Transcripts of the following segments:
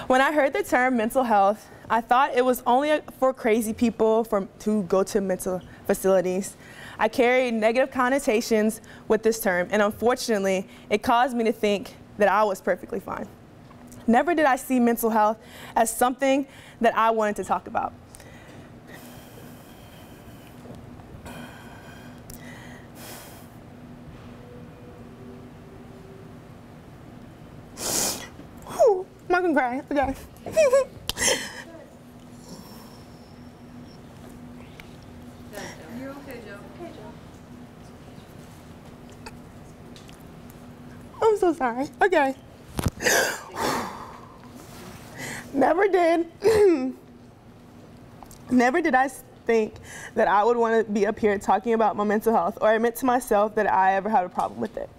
When I heard the term mental health, I thought it was only for crazy people to go to mental facilities. I carried negative connotations with this term, and unfortunately, it caused me to think that I was perfectly fine. Never did I see mental health as something that I wanted to talk about. Whew, I'm not gonna cry, okay. You're okay, Joe. Okay, Joe. I'm so sorry. Okay. Never did I think that I would want to be up here talking about my mental health or admit to myself that I ever had a problem with it.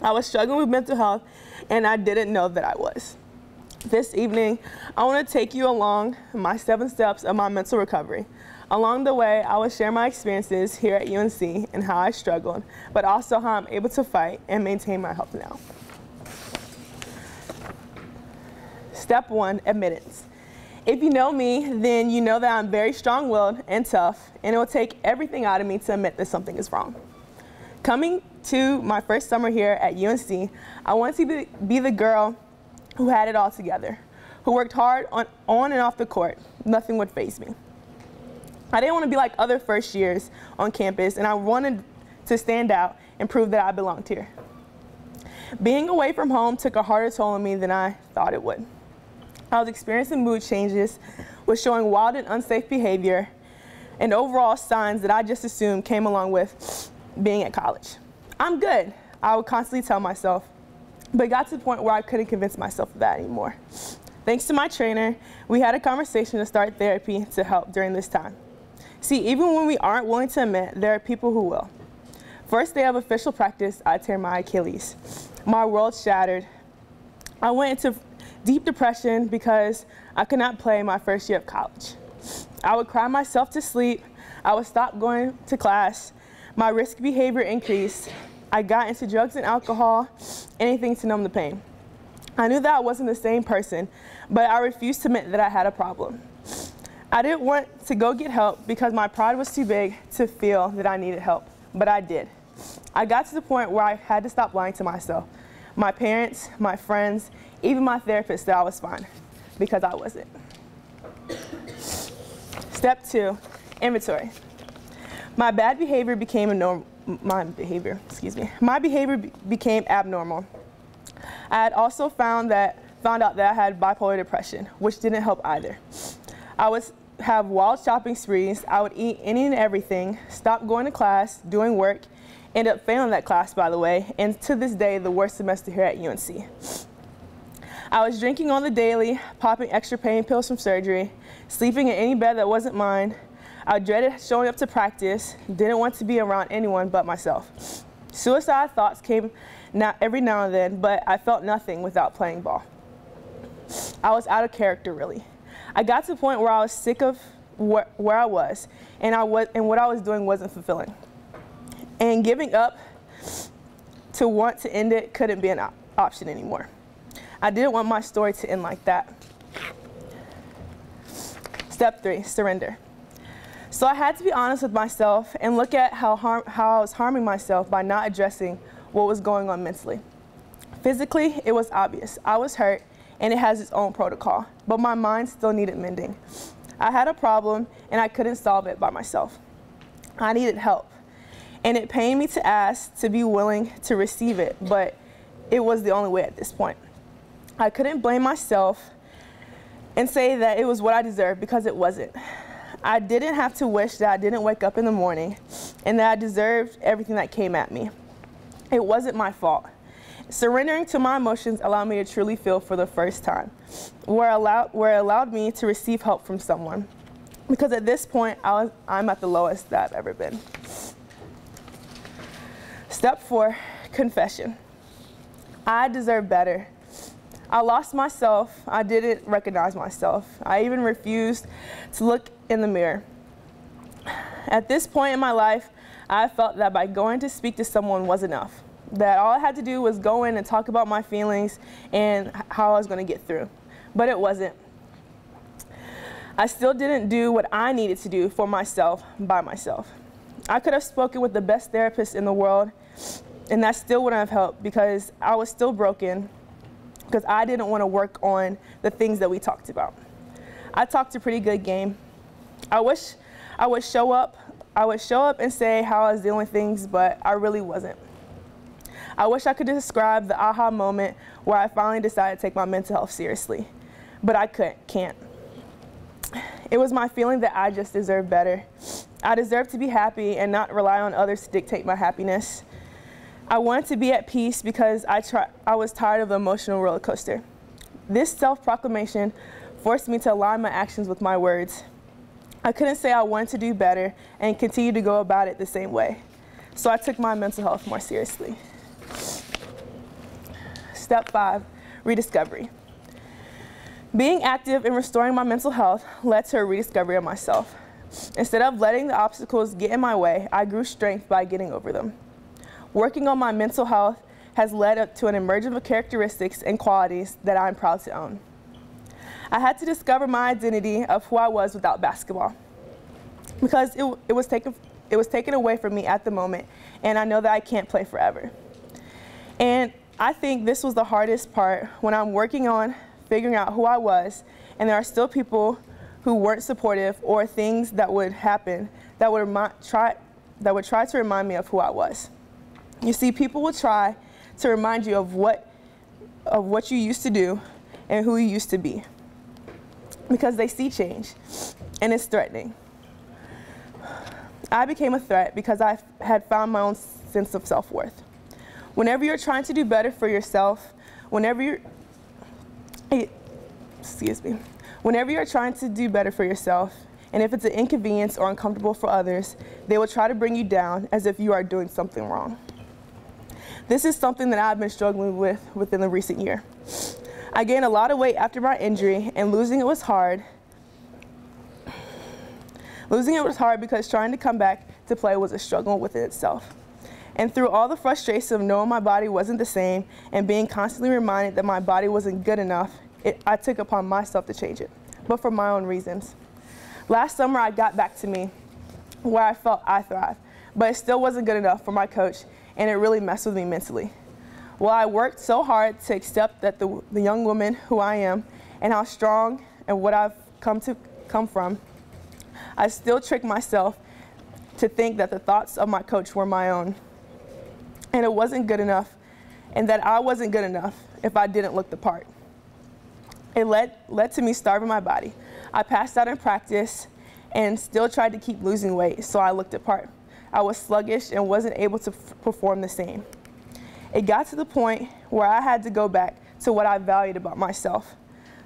I was struggling with mental health and I didn't know that I was. This evening, I want to take you along my 7 steps of my mental recovery. Along the way, I will share my experiences here at UNC and how I struggled, but also how I'm able to fight and maintain my health now. Step 1, admittance. If you know me, then you know that I'm very strong-willed and tough, and it will take everything out of me to admit that something is wrong. Coming to my first summer here at UNC, I wanted to be the girl who had it all together, who worked hard on and off the court. Nothing would faze me. I didn't want to be like other first years on campus, and I wanted to stand out and prove that I belonged here. Being away from home took a harder toll on me than I thought it would. I was experiencing mood changes, was showing wild and unsafe behavior, and overall signs that I just assumed came along with being at college. I'm good, I would constantly tell myself, but it got to the point where I couldn't convince myself of that anymore. Thanks to my trainer, we had a conversation to start therapy to help during this time. See, even when we aren't willing to admit, there are people who will. First day of official practice, I tear my Achilles. My world shattered. I went into deep depression because I could not play my first year of college. I would cry myself to sleep. I would stop going to class. My risky behavior increased. I got into drugs and alcohol, anything to numb the pain. I knew that I wasn't the same person, but I refused to admit that I had a problem. I didn't want to go get help because my pride was too big to feel that I needed help, but I did. I got to the point where I had to stop lying to myself, my parents, my friends, even my therapist, that I was fine, because I wasn't. Step 2, inventory. My behavior became abnormal. I had also found out that I had bipolar depression, which didn't help either. I would have wild shopping sprees. I would eat any and everything, stop going to class, doing work, end up failing that class, by the way, and to this day, the worst semester here at UNC. I was drinking on the daily, popping extra pain pills from surgery, sleeping in any bed that wasn't mine. I dreaded showing up to practice, didn't want to be around anyone but myself. Suicide thoughts came every now and then, but I felt nothing without playing ball. I was out of character, really. I got to the point where I was sick of where I was, and what I was doing wasn't fulfilling. And giving up to want to end it couldn't be an option anymore. I didn't want my story to end like that. Step 3, surrender. So I had to be honest with myself and look at how I was harming myself by not addressing what was going on mentally. Physically, it was obvious. I was hurt, and it has its own protocol, but my mind still needed mending. I had a problem, and I couldn't solve it by myself. I needed help, and it pained me to ask to be willing to receive it, but it was the only way at this point. I couldn't blame myself and say that it was what I deserved, because it wasn't. I didn't have to wish that I didn't wake up in the morning and that I deserved everything that came at me. It wasn't my fault. Surrendering to my emotions allowed me to truly feel for the first time, where it allowed me to receive help from someone. Because at this point, I'm at the lowest that I've ever been. Step 4, confession. I deserve better. I lost myself. I didn't recognize myself. I even refused to look in the mirror. At this point in my life, I felt that by going to speak to someone was enough. That all I had to do was go in and talk about my feelings and how I was going to get through. but it wasn't. I still didn't do what I needed to do for myself by myself. I could have spoken with the best therapist in the world, and that still wouldn't have helped because I was still broken because I didn't want to work on the things that we talked about. I talked a pretty good game. I would show up and say how I was dealing with things, but I really wasn't. I wish I could describe the aha moment where I finally decided to take my mental health seriously, but I can't. It was my feeling that I just deserved better. I deserved to be happy and not rely on others to dictate my happiness. I wanted to be at peace because I was tired of the emotional roller coaster. This self-proclamation forced me to align my actions with my words. I couldn't say I wanted to do better and continue to go about it the same way. So I took my mental health more seriously. Step 5, rediscovery. Being active in restoring my mental health led to a rediscovery of myself. Instead of letting the obstacles get in my way, I grew strength by getting over them. Working on my mental health has led up to an emergence of characteristics and qualities that I'm proud to own. I had to discover my identity of who I was without basketball because it was taken away from me at the moment, and I know that I can't play forever. And I think this was the hardest part when I'm working on figuring out who I was, and there are still people who weren't supportive or things that would happen that would try to remind me of who I was. You see, people will try to remind you of what you used to do and who you used to be because they see change, and it's threatening. I became a threat because I had found my own sense of self-worth. Whenever you're trying to do better for yourself, whenever you're trying to do better for yourself, and if it's an inconvenience or uncomfortable for others, they will try to bring you down as if you are doing something wrong. This is something that I've been struggling with within the recent year. I gained a lot of weight after my injury, and losing it was hard. Losing it was hard because trying to come back to play was a struggle within itself. And through all the frustration of knowing my body wasn't the same and being constantly reminded that my body wasn't good enough, I took upon myself to change it, but for my own reasons. Last summer, I got back to me where I felt I thrived, but it still wasn't good enough for my coach, and it really messed with me mentally. While I worked so hard to accept that the young woman who I am and how strong and what I've come from, I still tricked myself to think that the thoughts of my coach were my own, and it wasn't good enough, and that I wasn't good enough if I didn't look the part. It led to me starving my body. I passed out in practice and still tried to keep losing weight, so I looked the part. I was sluggish and wasn't able to perform the same. It got to the point where I had to go back to what I valued about myself.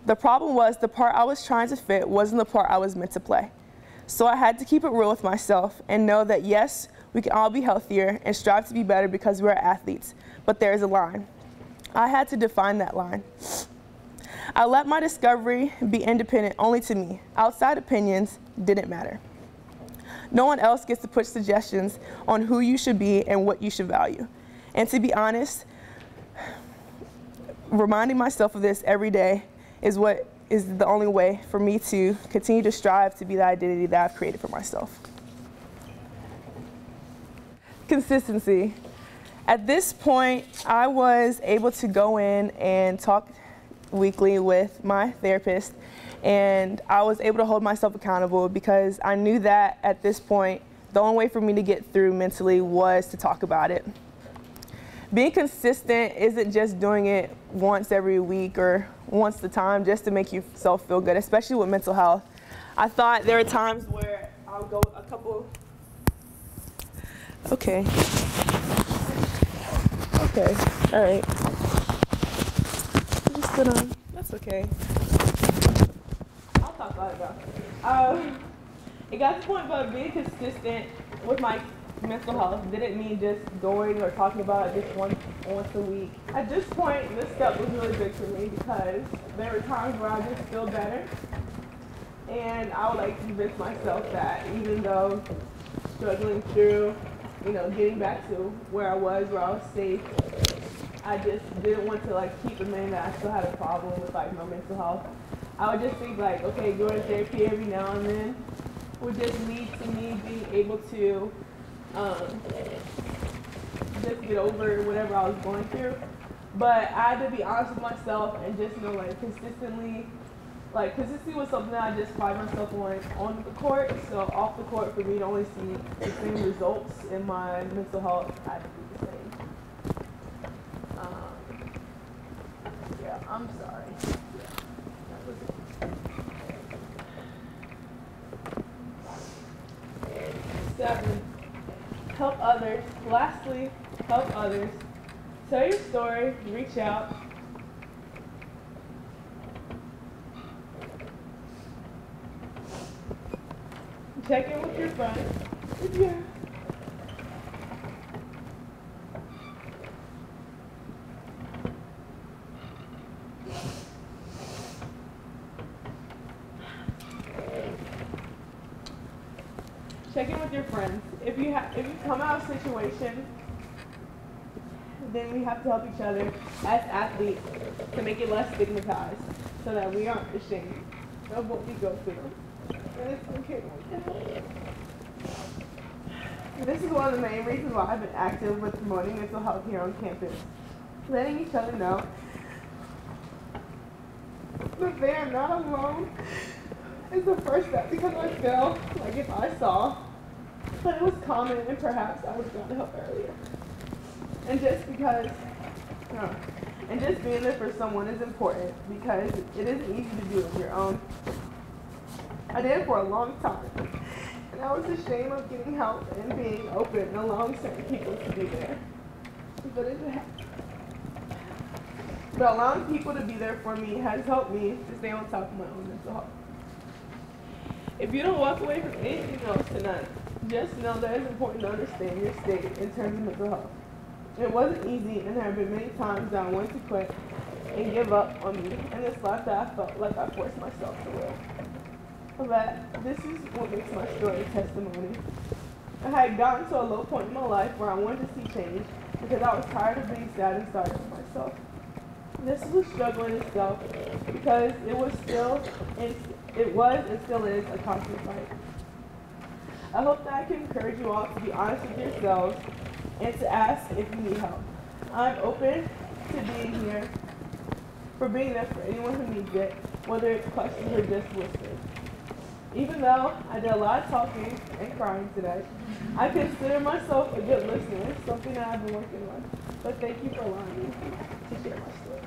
The problem was the part I was trying to fit wasn't the part I was meant to play. So I had to keep it real with myself and know that yes, we can all be healthier and strive to be better because we're athletes, but there's a line. I had to define that line. I let my discovery be independent only to me. Outside opinions didn't matter. No one else gets to put suggestions on who you should be and what you should value. And to be honest, reminding myself of this every day is the only way for me to continue to strive to be the identity that I've created for myself. Consistency. At this point, I was able to go in and talk weekly with my therapist, and I was able to hold myself accountable because I knew that at this point, the only way for me to get through mentally was to talk about it. Being consistent isn't just doing it once every week or once the time just to make yourself feel good, especially with mental health. I thought there are times where I'll go a couple. Okay, all right. Just sit on. That's okay. I'll talk about it though. It got to the point about being consistent with my mental health didn't mean just going or talking about it just once a week. At this point, this step was really big for me because there were times where I just feel better, and I would like to convince myself that even though struggling through, getting back to where I was safe, I just didn't want to like keep admitting that I still had a problem with like my mental health. I would just think like, okay, going to therapy every now and then would just lead to me being able to just get over whatever I was going through. But I had to be honest with myself and just know like consistency was something that I just pride myself on the court. So off the court, for me to only see the same results in my mental health, I had to do the same. Yeah, I'm sorry. Yeah, that was it. 7, help others. Lastly, help others. Tell your story, reach out. Check in with your friends. Yeah. Check in with your friends. If you come out of a situation, then we have to help each other as athletes to make it less stigmatized, so that we aren't ashamed of what we go through. And it's okay. This is one of the main reasons why I've been active with promoting mental health here on campus. Letting each other know that they are not alone is the first step, because I feel like if I saw that it was common and perhaps I would have gotten help earlier. And just being there for someone is important, because it isn't easy to do on your own. I did it for a long time, and I was ashamed of getting help and being open and allowing certain people to be there. But allowing people to be there for me has helped me to stay on top of my own mental health. If you don't walk away from anything else tonight, just know that it's important to understand your state in terms of mental health. It wasn't easy, and there have been many times that I wanted to quit and give up on me, and this life that I felt like I forced myself to live. But this is what makes my story a testimony. I had gotten to a low point in my life where I wanted to see change, because I was tired of being sad and sorry for myself. This was a struggle in itself, because it was and still is a constant fight. I hope that I can encourage you all to be honest with yourselves and to ask if you need help. I'm open to being here, for being there for anyone who needs it, whether it's questions or just listening. Even though I did a lot of talking and crying today, I consider myself a good listener, something that I've been working on. But thank you for allowing me to share my story.